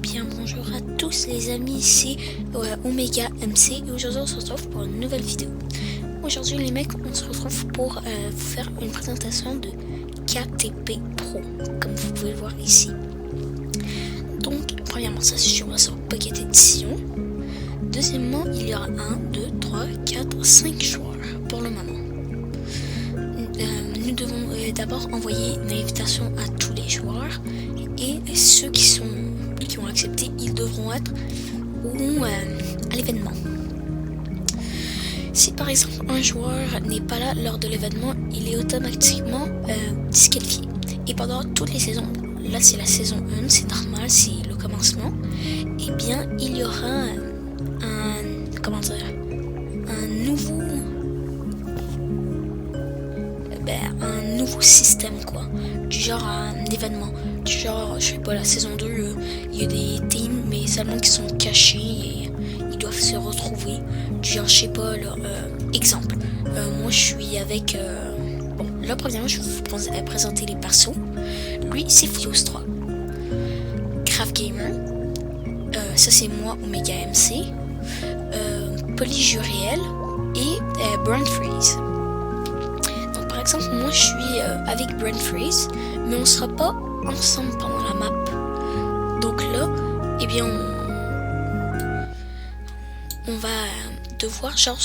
bien bonjour à tous les amis, ici Omega MC et aujourd'hui on se retrouve pour une nouvelle vidéo. Aujourd'hui les mecs, on se retrouve pour vous faire une présentation de KTP Pro, comme vous pouvez le voir ici. Donc premièrement ça se jouera sur Pocket Edition. Deuxièmement il y aura 1, 2, 3, 4, 5 joueurs pour le moment. Nous devons d'abord envoyer une invitation à tous les joueurs et ceux qui ont accepté, ils devront être à l'événement. Si par exemple un joueur n'est pas là lors de l'événement, il est automatiquement disqualifié. Et pendant toutes les saisons, là c'est la saison 1, c'est normal, c'est le commencement, et bien il y aura un nouveau système quoi, du genre un événement, du genre je sais pas, la saison 2 il y a des teams mais seulement qui sont cachés et ils doivent se retrouver, du genre je sais pas là, exemple, moi je suis avec bon là premièrement je vais vous présenter les persos. Lui c'est Fuse 3, Craft Gamer, ça c'est moi Omega MC, Polyjuriel et Brand Freeze. Par exemple, moi je suis avec Brand Freeze, mais on sera pas ensemble pendant la map. Donc là, eh bien, on va devoir genre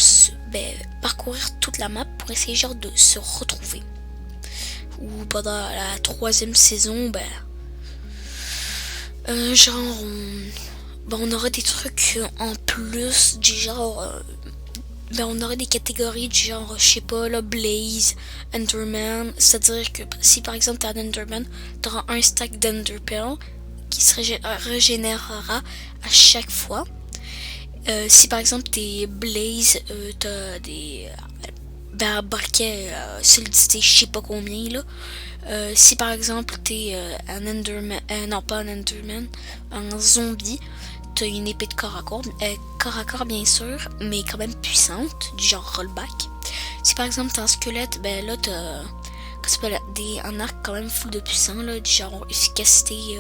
parcourir toute la map pour essayer genre de se retrouver. Ou pendant la 3e saison, on aura des trucs en plus du genre. On aurait des catégories du genre, je sais pas, là, Blaze, Enderman. C'est-à-dire que si par exemple t'es un Enderman, t'auras un stack d'Enderpearl qui se régénérera à chaque fois. Si par exemple t'es Blaze, t'as des braquets solidité, je sais pas combien là. Si par exemple t'es un Enderman, non pas un Enderman, un zombie, t'as une épée de corps à corps bien sûr, mais quand même puissante, du genre rollback. Si par exemple t'as un squelette, là t'as un arc quand même full de puissant, là, du genre efficacité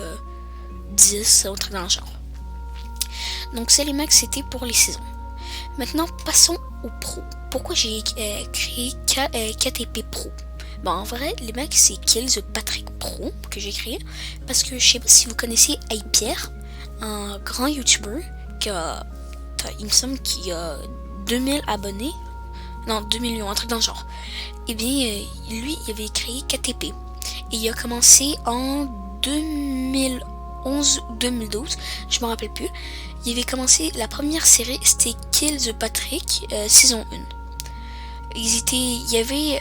10, un truc dans le genre. Donc c'est les max, c'était pour les saisons. Maintenant passons au pro. Pourquoi j'ai créé KTP Pro? En vrai, les mecs, c'est Kills Patrick Pro que j'ai créé, parce que je sais pas si vous connaissez Pierre, un grand YouTuber il me semble qu'il a 2000 abonnés, non 2 millions, un truc dans le genre. Et bien lui il avait créé KTP et il a commencé en 2011 ou 2012, je me rappelle plus. Il avait commencé la première série, c'était Kill the Patrick saison 1. Il y avait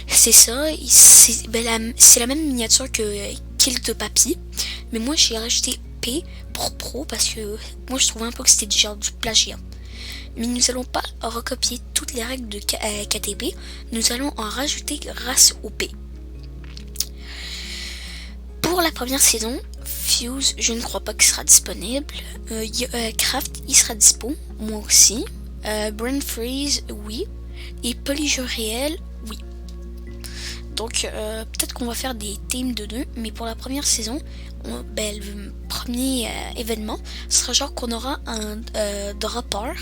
c'est ça, c'est la même miniature que Kill the Papy, mais moi j'ai rajouté P pour Pro parce que moi je trouvais un peu que c'était du genre du plagiat. Mais nous allons pas recopier toutes les règles de KTP, nous allons en rajouter grâce au P. Pour la première saison, Fuse, je ne crois pas qu'il sera disponible. Craft, il sera dispo, moi aussi. Brand Freeze, oui. Et Polyjuriel, oui. Donc peut-être qu'on va faire des teams de 2, mais pour la première saison, le premier événement sera genre qu'on aura un dropper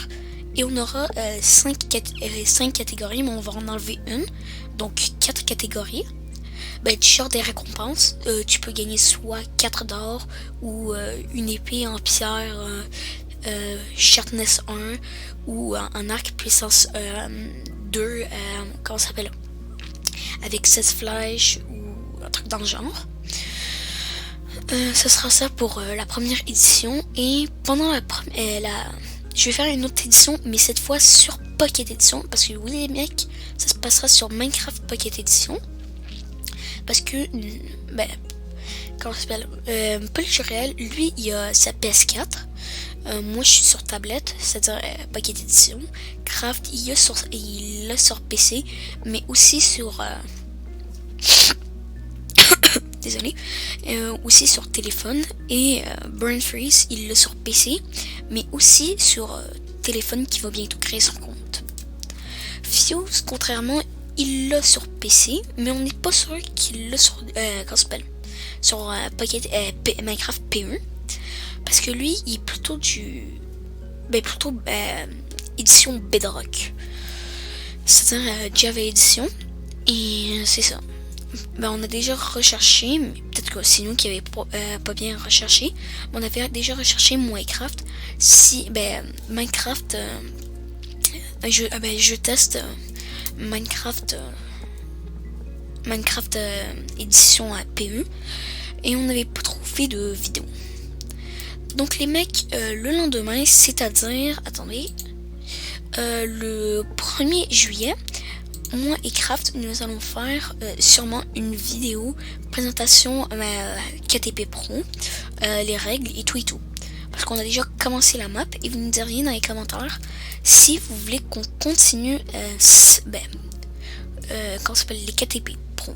et on aura 5 catégories, mais on va en enlever une, donc 4 catégories. Du genre des récompenses, tu peux gagner soit 4 d'or ou une épée en pierre sharpness 1 ou un arc puissance 2, comment ça s'appelle, avec 16 flèches ou un truc dans le genre. Ce sera ça pour la première édition, et pendant je vais faire une autre édition, mais cette fois sur Pocket Edition, parce que oui les mecs, ça se passera sur Minecraft Pocket Edition, parce que comment ça s'appelle, Polyjuriel, lui il a sa PS4, moi je suis sur tablette, c'est-à-dire Pocket Edition. Craft il l'a sur PC, mais aussi sur désolé, aussi sur téléphone, et Burn Freeze il l'a sur PC, mais aussi sur téléphone qui va bientôt créer son compte. Fuse, contrairement, il l'a sur PC, mais on n'est pas sûr qu'il l'a sur comment ça s'appelle, sur Minecraft PE. Parce que lui, il est plutôt édition Bedrock. C'est-à-dire Java Edition. Et c'est ça. On a déjà recherché, mais peut-être que c'est nous qui n'avions pas bien recherché. On avait déjà recherché Minecraft. Minecraft, je teste Minecraft édition PE et on n'avait pas trouvé de vidéo. Donc les mecs, le lendemain, c'est-à-dire, le 1er juillet, moi et Craft, nous allons faire sûrement une vidéo présentation KTP Pro, les règles et tout. Parce qu'on a déjà commencé la map et vous nous diriez dans les commentaires si vous voulez qu'on continue les KTP Pro.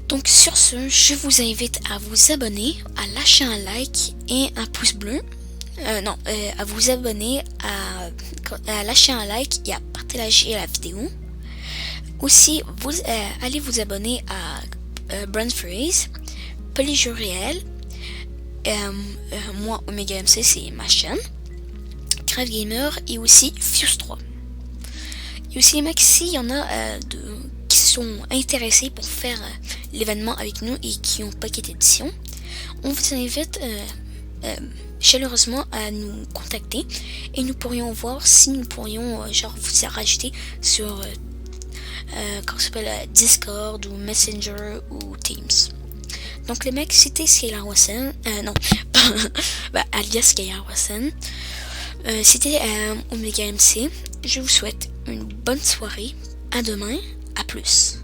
Donc sur ce, je vous invite à vous abonner, à lâcher un like et un pouce bleu. À vous abonner, à lâcher un like et à partager la vidéo. Aussi, allez vous abonner à Brand Freeze, Polyjeux Réel, moi Omega MC c'est ma chaîne, Crave Gamer et aussi Fuse 3. Et aussi les mecs, s'il y en a qui sont intéressés pour faire l'événement avec nous et qui ont Pocket Edition, on vous invite chaleureusement à nous contacter et nous pourrions voir si nous pourrions vous rajouter sur Discord ou Messenger ou Teams. Donc les mecs, c'était Skylar Wasson, alias Skylar Wasson. C'était Omega MC. Je vous souhaite une bonne soirée. À demain. À plus.